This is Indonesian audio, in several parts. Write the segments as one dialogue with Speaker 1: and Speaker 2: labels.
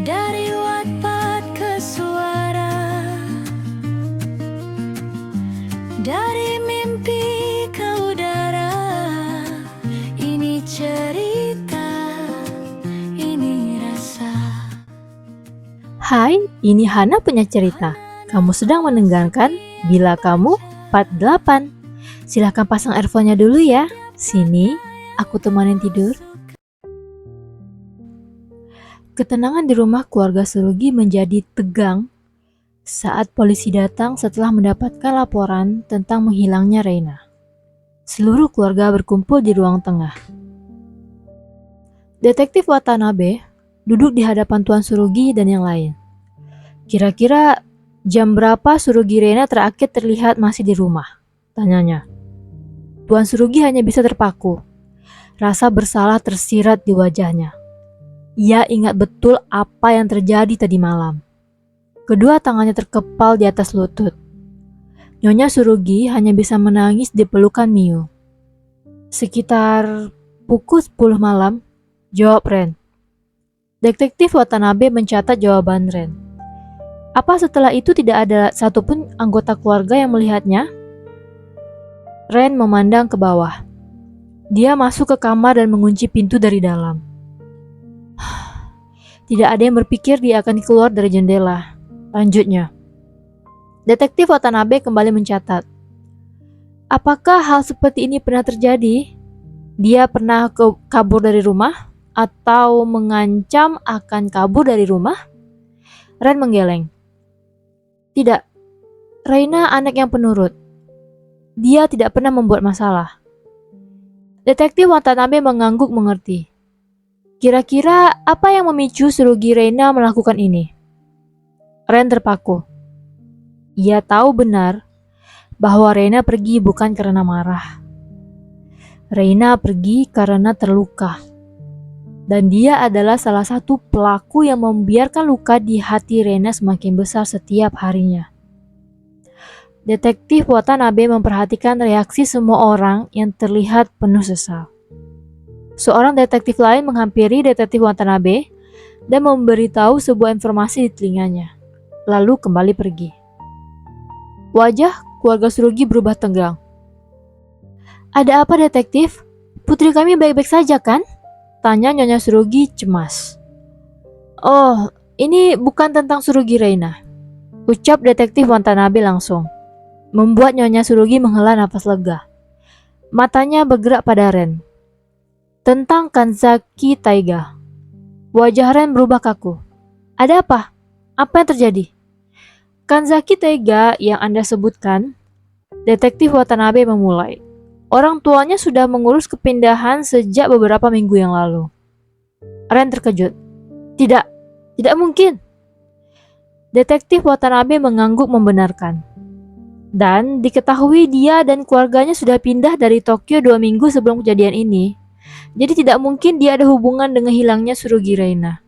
Speaker 1: Dari Wattpad ke suara, dari mimpi ke udara. Ini cerita, ini rasa.
Speaker 2: Hai, ini Hana punya cerita. Kamu sedang mendengarkan Bila Kamu Part 8. Silahkan pasang earphone-nya dulu ya. Sini, aku temanin tidur. Ketenangan di rumah keluarga Surugi menjadi tegang saat polisi datang setelah mendapatkan laporan tentang menghilangnya Reina. Seluruh keluarga berkumpul di ruang tengah. Detektif Watanabe duduk di hadapan Tuan Surugi dan yang lain. Kira-kira jam berapa Surugi Reina terakhir terlihat masih di rumah? Tanyanya. Tuan Surugi hanya bisa terpaku. Rasa bersalah tersirat di wajahnya. Ia ingat betul apa yang terjadi tadi malam. Kedua tangannya terkepal di atas lutut. Nyonya Surugi hanya bisa menangis di pelukan Miu. Sekitar pukul 10 malam, jawab Ren. Detektif Watanabe mencatat jawaban Ren. Apa setelah itu tidak ada satupun anggota keluarga yang melihatnya? Ren memandang ke bawah. Dia masuk ke kamar dan mengunci pintu dari dalam. Tidak ada yang berpikir dia akan keluar dari jendela. Lanjutnya, Detektif Watanabe kembali mencatat. Apakah hal seperti ini pernah terjadi? Dia pernah kabur dari rumah? Atau mengancam akan kabur dari rumah? Ren menggeleng. Tidak, Reina anak yang penurut. Dia tidak pernah membuat masalah. Detektif Watanabe mengangguk mengerti. Kira-kira apa yang memicu Surugi Reina melakukan ini? Ren terpaku. Ia tahu benar bahwa Reina pergi bukan karena marah. Reina pergi karena terluka. Dan dia adalah salah satu pelaku yang membiarkan luka di hati Reina semakin besar setiap harinya. Detektif Watanabe memperhatikan reaksi semua orang yang terlihat penuh sesal. Seorang detektif lain menghampiri Detektif Watanabe dan memberitahu sebuah informasi di telinganya, lalu kembali pergi. Wajah keluarga Surugi berubah tegang. Ada apa, detektif? Putri kami baik-baik saja kan? Tanya Nyonya Surugi cemas. Oh, ini bukan tentang Surugi Reina, ucap Detektif Watanabe langsung. Membuat Nyonya Surugi menghela nafas lega. Matanya bergerak pada Ren. Tentang Kanzaki Taiga. Wajah Ren berubah kaku. Ada apa? Apa yang terjadi? Kanzaki Taiga yang Anda sebutkan, Detektif Watanabe memulai. Orang tuanya sudah mengurus kepindahan sejak beberapa minggu yang lalu. Ren terkejut. Tidak mungkin. Detektif Watanabe mengangguk membenarkan. Dan diketahui dia dan keluarganya sudah pindah dari Tokyo 2 minggu sebelum kejadian ini. Jadi tidak mungkin dia ada hubungan dengan hilangnya Surugi Reina.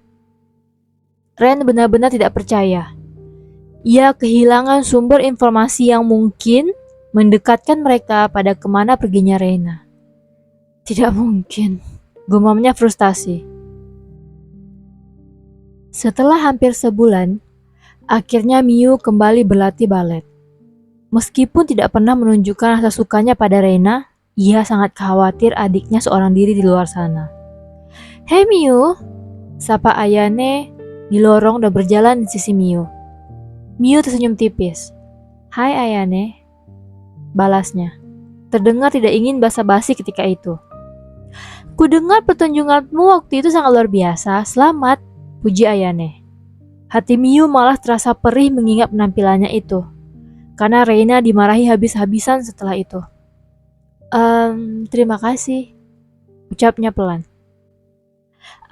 Speaker 2: Ren benar-benar tidak percaya. Ia kehilangan sumber informasi yang mungkin mendekatkan mereka pada kemana perginya Reina. Tidak mungkin, gumamnya frustasi. Setelah hampir sebulan, akhirnya Miu kembali berlatih balet. Meskipun tidak pernah menunjukkan rasa sukanya pada Reina, ia sangat khawatir adiknya seorang diri di luar sana. Hei Miu, sapa Ayane di lorong dan berjalan di sisi Miu. Miu tersenyum tipis. Hai Ayane, balasnya. Terdengar tidak ingin basa-basi ketika itu. Kudengar pertunjukanmu waktu itu sangat luar biasa, selamat, puji Ayane. Hati Miu malah terasa perih mengingat penampilannya itu. Karena Reina dimarahi habis-habisan setelah itu. Terima kasih, ucapnya pelan.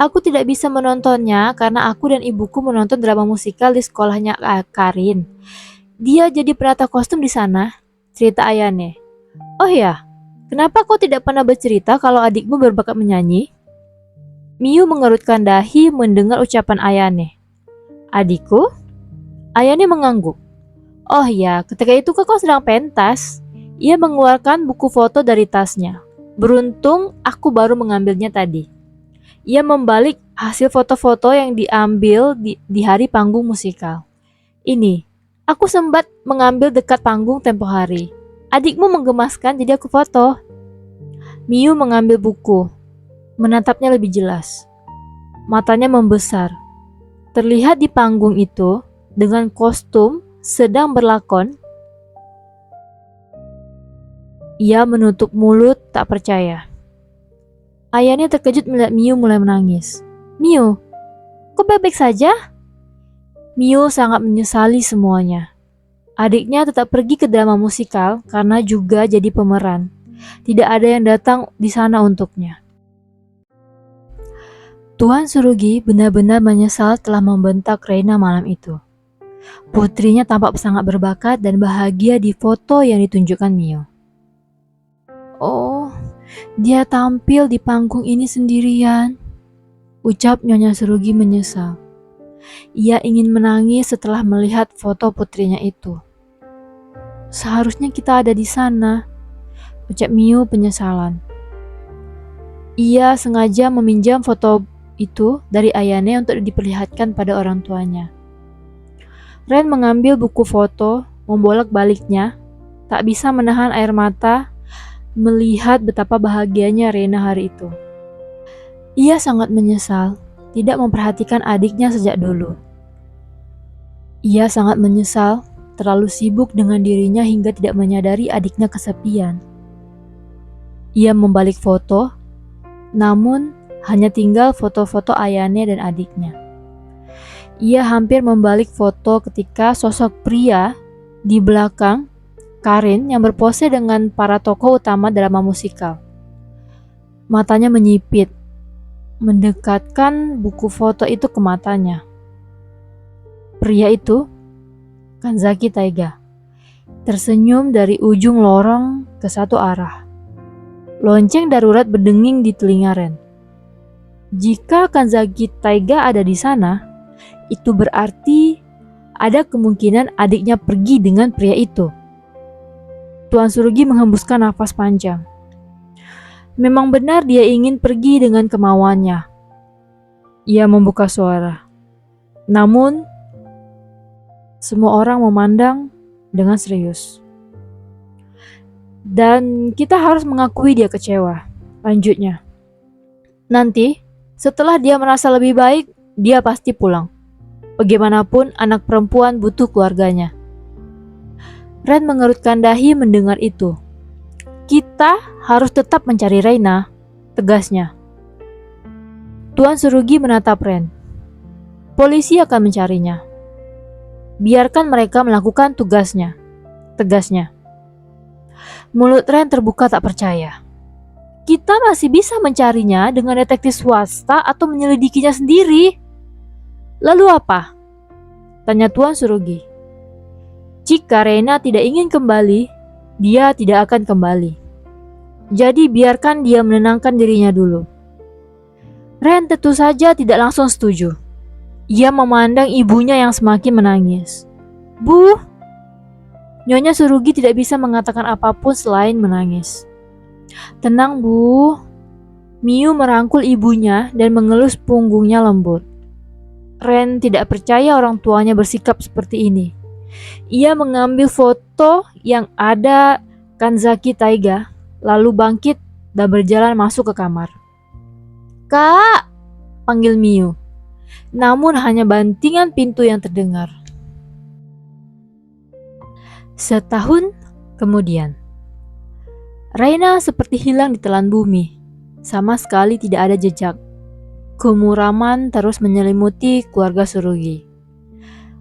Speaker 2: Aku tidak bisa menontonnya karena aku dan ibuku menonton drama musikal di sekolahnya Karin. Dia jadi penata kostum di sana, cerita Ayane. Oh ya, kenapa kau tidak pernah bercerita kalau adikmu berbakat menyanyi? Miu mengerutkan dahi mendengar ucapan Ayane. Adikku? Ayane mengangguk. Oh ya, ketika itu kau sedang pentas. Ia mengeluarkan buku foto dari tasnya. Beruntung aku baru mengambilnya tadi. Ia membalik hasil foto-foto yang diambil di hari panggung musikal. Ini, aku sempat mengambil dekat panggung tempo hari. Adikmu menggemaskan jadi aku foto. Miu mengambil buku, menatapnya lebih jelas. Matanya membesar. Terlihat di panggung itu, dengan kostum sedang berlakon, ia menutup mulut tak percaya. Ayahnya terkejut melihat Miu mulai menangis. Miu, kok baik-baik saja? Miu sangat menyesali semuanya. Adiknya tetap pergi ke drama musikal karena juga jadi pemeran. Tidak ada yang datang di sana untuknya. Tuan Surugi benar-benar menyesal telah membentak Reina malam itu. Putrinya tampak sangat berbakat dan bahagia di foto yang ditunjukkan Miu. Oh, dia tampil di panggung ini sendirian, ucap Nyonya Surugi menyesal. Ia ingin menangis setelah melihat foto putrinya itu. Seharusnya kita ada di sana, ucap Miu penyesalan. Ia sengaja meminjam foto itu dari ayahnya untuk diperlihatkan pada orang tuanya. Ren mengambil buku foto, membolak-baliknya, tak bisa menahan air mata melihat betapa bahagianya Reina hari itu. Ia sangat menyesal tidak memperhatikan adiknya sejak dulu. Ia sangat menyesal terlalu sibuk dengan dirinya hingga tidak menyadari adiknya kesepian. Ia membalik foto, namun hanya tinggal foto-foto ayahnya dan adiknya. Ia hampir membalik foto ketika sosok pria di belakang Karin yang berpose dengan para tokoh utama drama musikal. Matanya menyipit, mendekatkan buku foto itu ke matanya. Pria itu, Kanzaki Taiga, tersenyum dari ujung lorong ke satu arah. Lonceng darurat berdenging di telinga Ren. Jika Kanzaki Taiga ada di sana, itu berarti ada kemungkinan adiknya pergi dengan pria itu. Tuan Surugi menghembuskan nafas panjang. Memang benar dia ingin pergi dengan kemauannya. Ia membuka suara. Namun, semua orang memandang dengan serius. Dan kita harus mengakui dia kecewa. Lanjutnya. Nanti, setelah dia merasa lebih baik, dia pasti pulang. Bagaimanapun anak perempuan butuh keluarganya. Ren mengerutkan dahi mendengar itu. Kita harus tetap mencari Reina, tegasnya. Tuan Surugi menatap Ren. Polisi akan mencarinya. Biarkan mereka melakukan tugasnya, tegasnya. Mulut Ren terbuka tak percaya. Kita masih bisa mencarinya dengan detektif swasta atau menyelidikinya sendiri. Lalu apa? Tanya Tuan Surugi. Jika Reina tidak ingin kembali, dia tidak akan kembali. Jadi biarkan dia menenangkan dirinya dulu. Ren tentu saja tidak langsung setuju. Ia memandang ibunya yang semakin menangis. Bu, Nyonya Surugi tidak bisa mengatakan apapun selain menangis. Tenang Bu. Miu merangkul ibunya dan mengelus punggungnya lembut. Ren tidak percaya orang tuanya bersikap seperti ini. Ia mengambil foto yang ada Kanzaki Taiga, lalu bangkit dan berjalan masuk ke kamar. Kak, panggil Miu. Namun hanya bantingan pintu yang terdengar. Setahun kemudian, Reina seperti hilang di telan bumi. Sama sekali tidak ada jejak. Kemuraman terus menyelimuti keluarga Surugi.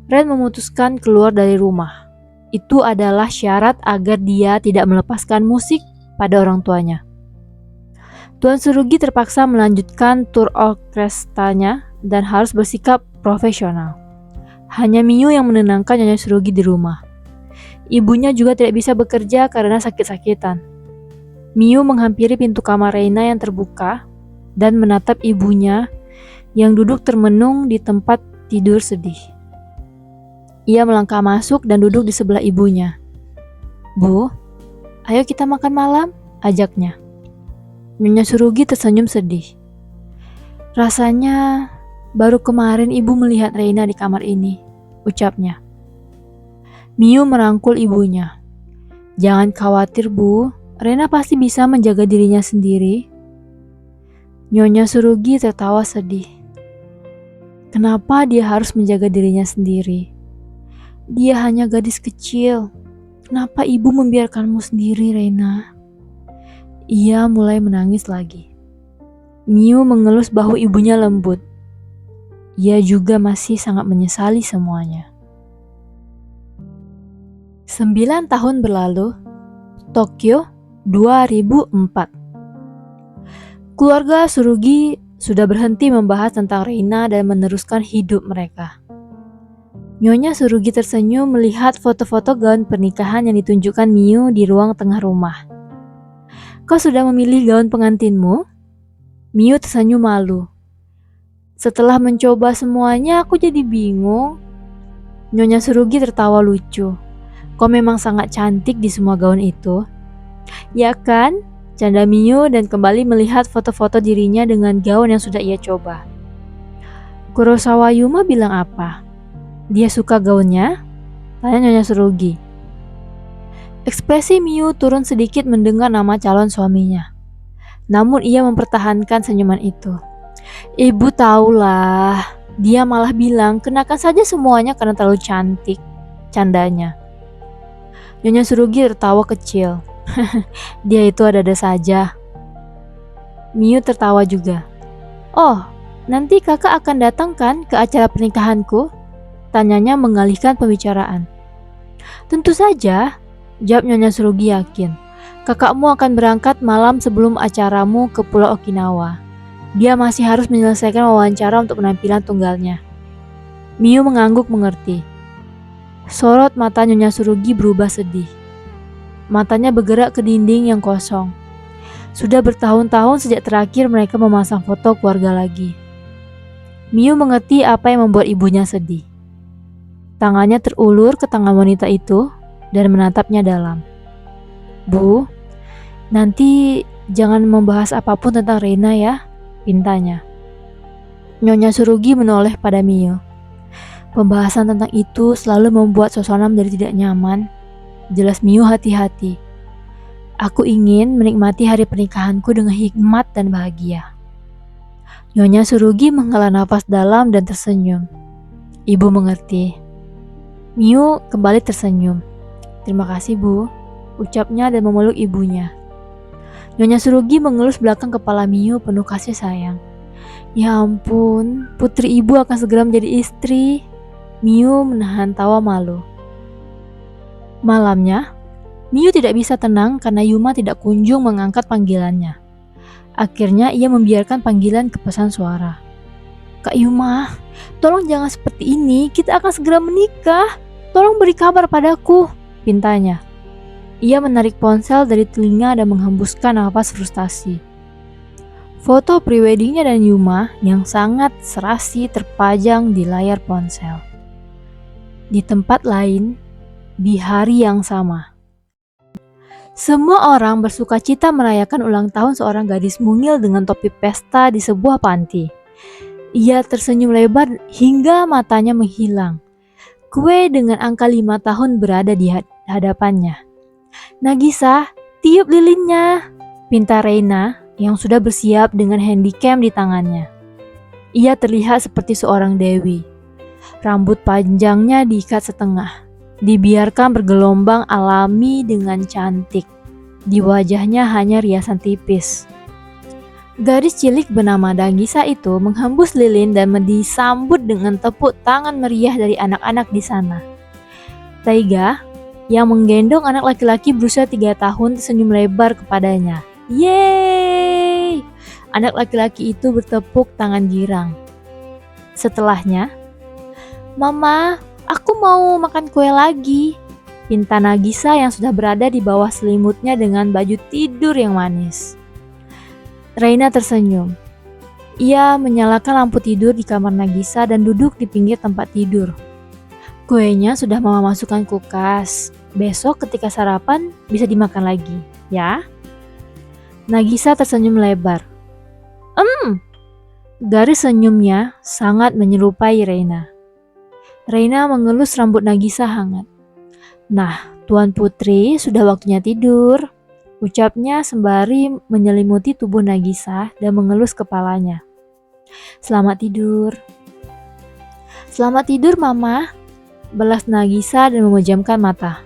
Speaker 2: Ren memutuskan keluar dari rumah. Itu adalah syarat agar dia tidak melepaskan musik pada orang tuanya. Tuan Surugi terpaksa melanjutkan tur orkestranya dan harus bersikap profesional. Hanya Miu yang menenangkan Nyonya Surugi di rumah. Ibunya juga tidak bisa bekerja karena sakit-sakitan. Miu menghampiri pintu kamar Reina yang terbuka dan menatap ibunya yang duduk termenung di tempat tidur sedih. Ia melangkah masuk dan duduk di sebelah ibunya. Bu, ayo kita makan malam, ajaknya. Nyonya Surugi tersenyum sedih. Rasanya baru kemarin ibu melihat Reina di kamar ini, ucapnya. Miu merangkul ibunya. Jangan khawatir bu, Reina pasti bisa menjaga dirinya sendiri. Nyonya Surugi tertawa sedih. Kenapa dia harus menjaga dirinya sendiri? Dia hanya gadis kecil. Kenapa ibu membiarkanmu sendiri, Reina? Ia mulai menangis lagi. Miu mengelus bahu ibunya lembut. Ia juga masih sangat menyesali semuanya. 9 tahun berlalu, Tokyo 2004. Keluarga Surugi sudah berhenti membahas tentang Reina dan meneruskan hidup mereka. Nyonya Surugi tersenyum melihat foto-foto gaun pernikahan yang ditunjukkan Miu di ruang tengah rumah. Kau sudah memilih gaun pengantinmu? Miu tersenyum malu. Setelah mencoba semuanya, aku jadi bingung. Nyonya Surugi tertawa lucu. Kau memang sangat cantik di semua gaun itu. Ya kan? Canda Miu dan kembali melihat foto-foto dirinya dengan gaun yang sudah ia coba. Kurosawa Yuma bilang apa? Dia suka gaunnya? Tanya Nyonya Surugi. Ekspresi Miu turun sedikit mendengar nama calon suaminya. Namun ia mempertahankan senyuman itu. Ibu tahulah, dia malah bilang kenakan saja semuanya karena terlalu cantik, candanya. Nyonya Surugi tertawa kecil. Dia itu ada-ada saja. Miu tertawa juga. Oh, nanti kakak akan datang kan ke acara pernikahanku? Tanyanya mengalihkan pembicaraan. Tentu saja, jawab Nyonya Surugi yakin. Kakakmu akan berangkat malam sebelum acaramu ke Pulau Okinawa. Dia masih harus menyelesaikan wawancara untuk penampilan tunggalnya. Miu mengangguk mengerti. Sorot mata Nyonya Surugi berubah sedih. Matanya bergerak ke dinding yang kosong. Sudah bertahun-tahun sejak terakhir mereka memasang foto keluarga lagi. Miu mengerti apa yang membuat ibunya sedih. Tangannya terulur ke tangan wanita itu dan menatapnya dalam. Bu, nanti jangan membahas apapun tentang Reina ya, pintanya. Nyonya Surugi menoleh pada Miu. Pembahasan tentang itu selalu membuat suasana menjadi tidak nyaman. Jelas Miu hati-hati. Aku ingin menikmati hari pernikahanku dengan hikmat dan bahagia. Nyonya Surugi menghela nafas dalam dan tersenyum. Ibu mengerti. Miu kembali tersenyum. Terima kasih bu, ucapnya dan memeluk ibunya. Nyonya Surugi mengelus belakang kepala Miu penuh kasih sayang. Ya ampun, putri ibu akan segera menjadi istri. Miu menahan tawa malu. Malamnya, Miu tidak bisa tenang karena Yuma tidak kunjung mengangkat panggilannya. Akhirnya ia membiarkan panggilan ke pesan suara. Kak Yuma, tolong jangan seperti ini, kita akan segera menikah. Tolong beri kabar padaku, pintanya. Ia menarik ponsel dari telinga dan menghembuskan nafas frustasi. Foto preweddingnya dan Yuma yang sangat serasi terpajang di layar ponsel. Di tempat lain, di hari yang sama. Semua orang bersuka cita merayakan ulang tahun seorang gadis mungil dengan topi pesta di sebuah panti. Ia tersenyum lebar hingga matanya menghilang. Kue dengan angka 5 tahun berada di hadapannya. Nagisa, tiup lilinnya, pinta Reina yang sudah bersiap dengan handycam di tangannya. Ia terlihat seperti seorang dewi. Rambut panjangnya diikat setengah, dibiarkan bergelombang alami dengan cantik. Di wajahnya hanya riasan tipis. Gadis cilik bernama Nagisa itu menghembus lilin dan disambut dengan tepuk tangan meriah dari anak-anak di sana. Taiga yang menggendong anak laki-laki berusia 3 tahun tersenyum lebar kepadanya. Yeay! Anak laki-laki itu bertepuk tangan girang. Setelahnya, Mama, aku mau makan kue lagi, pinta Nagisa yang sudah berada di bawah selimutnya dengan baju tidur yang manis. Reina tersenyum. Ia menyalakan lampu tidur di kamar Nagisa dan duduk di pinggir tempat tidur. Kuenya sudah Mama masukkan kulkas. Besok ketika sarapan bisa dimakan lagi, ya? Nagisa tersenyum lebar. Garis senyumnya sangat menyerupai Reina. Reina mengelus rambut Nagisa hangat. Nah, Tuan Putri sudah waktunya tidur, ucapnya sembari menyelimuti tubuh Nagisa dan mengelus kepalanya. Selamat tidur. Selamat tidur, Mama, balas Nagisa dan memejamkan mata.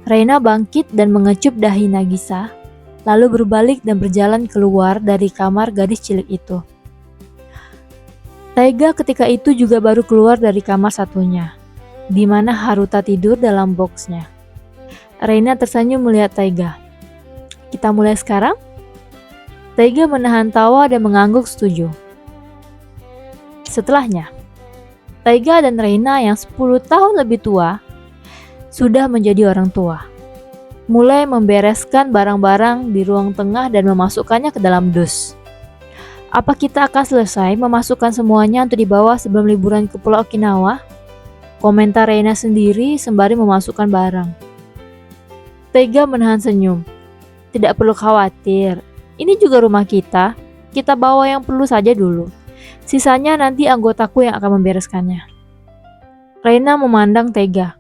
Speaker 2: Reina bangkit dan mengecup dahi Nagisa, lalu berbalik dan berjalan keluar dari kamar gadis cilik itu. Taiga ketika itu juga baru keluar dari kamar satunya, di mana Haruta tidur dalam boxnya. Reina tersenyum melihat Taiga. Kita mulai sekarang? Taiga menahan tawa dan mengangguk setuju. Setelahnya, Taiga dan Reina yang 10 tahun lebih tua sudah menjadi orang tua. Mulai membereskan barang-barang di ruang tengah dan memasukkannya ke dalam dus. Apa kita akan selesai memasukkan semuanya untuk dibawa sebelum liburan ke Pulau Okinawa? Komentar Reina sendiri sembari memasukkan barang. Taiga menahan senyum. Tidak perlu khawatir, ini juga rumah kita. Kita bawa yang perlu saja dulu. Sisanya nanti anggotaku yang akan membereskannya. Reina memandang Taiga,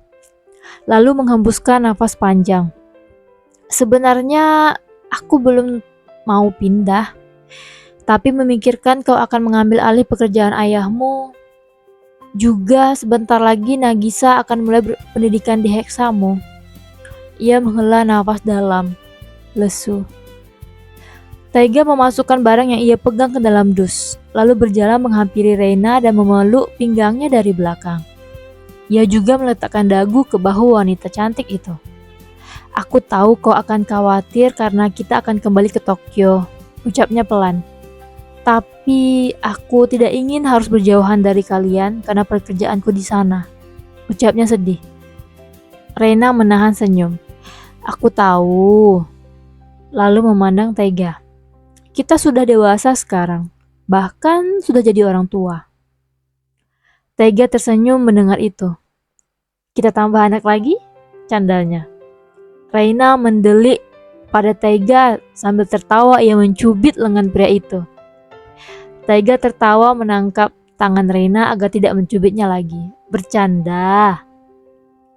Speaker 2: lalu menghembuskan nafas panjang. Sebenarnya aku belum mau pindah, tapi memikirkan kau akan mengambil alih pekerjaan ayahmu. Juga sebentar lagi Nagisa akan mulai pendidikan di Hexamo. Ia menghela nafas dalam, lesu. Taiga memasukkan barang yang ia pegang ke dalam dus, lalu berjalan menghampiri Reina dan memeluk pinggangnya dari belakang. Ia juga meletakkan dagu ke bahu wanita cantik itu. Aku tahu kau akan khawatir karena kita akan kembali ke Tokyo, ucapnya pelan. Tapi aku tidak ingin harus berjauhan dari kalian karena pekerjaanku di sana, ucapnya sedih. Reina menahan senyum. Aku tahu. Lalu memandang Taiga. Kita sudah dewasa sekarang, bahkan sudah jadi orang tua. Taiga tersenyum mendengar itu. Kita tambah anak lagi? Candanya. Reina mendelik pada Taiga sambil tertawa ia mencubit lengan pria itu. Taiga tertawa menangkap tangan Reina agar tidak mencubitnya lagi. Bercanda.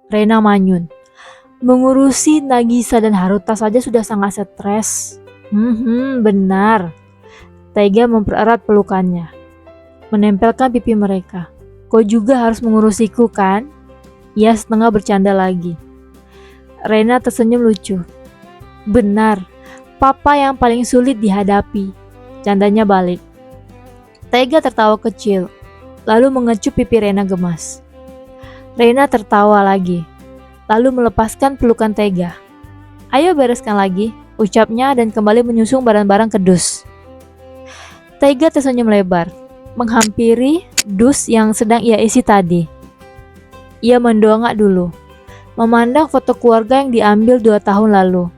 Speaker 2: Reina manyun. Mengurusi Nagisa dan Haruta saja sudah sangat stres. Benar. Taiga mempererat pelukannya, menempelkan pipi mereka. Kau juga harus mengurusiku kan? Ia setengah bercanda lagi. Reina tersenyum lucu. Benar, papa yang paling sulit dihadapi. Candanya balik. Taiga tertawa kecil, lalu mengecup pipi Reina gemas. Reina tertawa lagi, lalu melepaskan pelukan Taiga. Ayo bereskan lagi, ucapnya dan kembali menyusung barang-barang ke dus. Taiga tersenyum lebar, menghampiri dus yang sedang ia isi tadi. Ia mendongak dulu, memandang foto keluarga yang diambil 2 tahun lalu,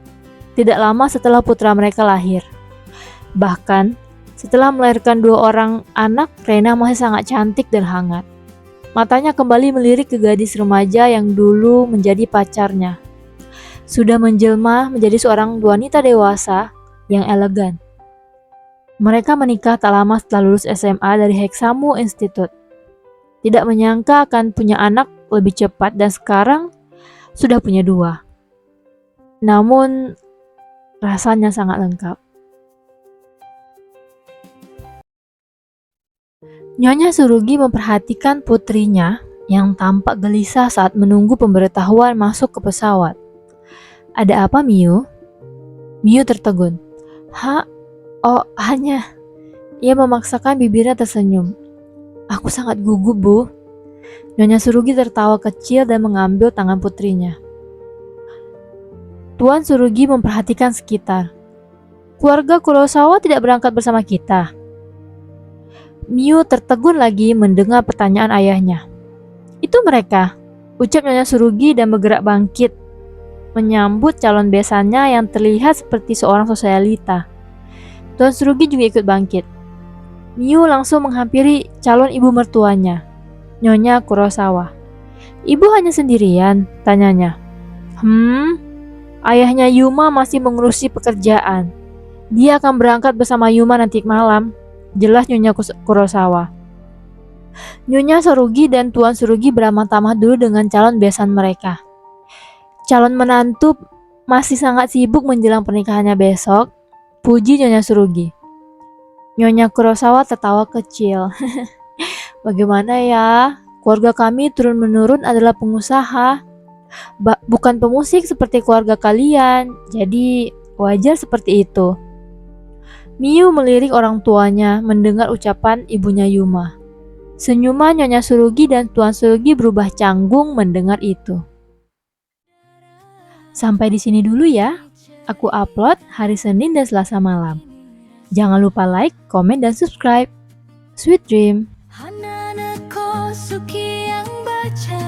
Speaker 2: tidak lama setelah putra mereka lahir. Bahkan, setelah melahirkan 2 orang anak, Reina masih sangat cantik dan hangat. Matanya kembali melirik ke gadis remaja yang dulu menjadi pacarnya. Sudah menjelma menjadi seorang wanita dewasa yang elegan. Mereka menikah tak lama setelah lulus SMA dari Hexamo Institute. Tidak menyangka akan punya anak lebih cepat dan sekarang sudah punya 2. Namun, rasanya sangat lengkap. Nyonya Tsurugi memperhatikan putrinya yang tampak gelisah saat menunggu pemberitahuan masuk ke pesawat. Ada apa, Miu? Miu tertegun. Hanya. Ia memaksakan bibirnya tersenyum. Aku sangat gugup, Bu. Nyonya Tsurugi tertawa kecil dan mengambil tangan putrinya. Tuan Tsurugi memperhatikan sekitar. Keluarga Kurosawa tidak berangkat bersama kita. Miu tertegun lagi mendengar pertanyaan ayahnya. Itu mereka, ucap Nyonya Tsurugi dan bergerak bangkit, menyambut calon besannya yang terlihat seperti seorang sosialita. Tuan Tsurugi juga ikut bangkit. Miu langsung menghampiri calon ibu mertuanya, Nyonya Kurosawa. Ibu hanya sendirian, tanyanya. Ayahnya Yuma masih mengurusi pekerjaan. Dia akan berangkat bersama Yuma nanti malam. jelas Nyonya Kurosawa. Nyonya Sorugi dan Tuan Surugi beramal tamah dulu dengan calon besan mereka. Calon menantu masih sangat sibuk menjelang pernikahannya besok, puji Nyonya Surugi. Nyonya Kurosawa tertawa kecil. Bagaimana ya? Keluarga kami turun-menurun adalah pengusaha, bukan pemusik seperti keluarga kalian. Jadi wajar seperti itu. Miu melirik orang tuanya mendengar ucapan ibunya Yuma. Senyuman Nyonya Surugi dan Tuan Surugi berubah canggung mendengar itu. Sampai di sini dulu ya. Aku upload hari Senin dan Selasa malam. Jangan lupa like, komen, dan subscribe. Sweet dream.
Speaker 1: Hanana Kosuki yang baca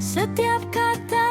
Speaker 1: setiap kata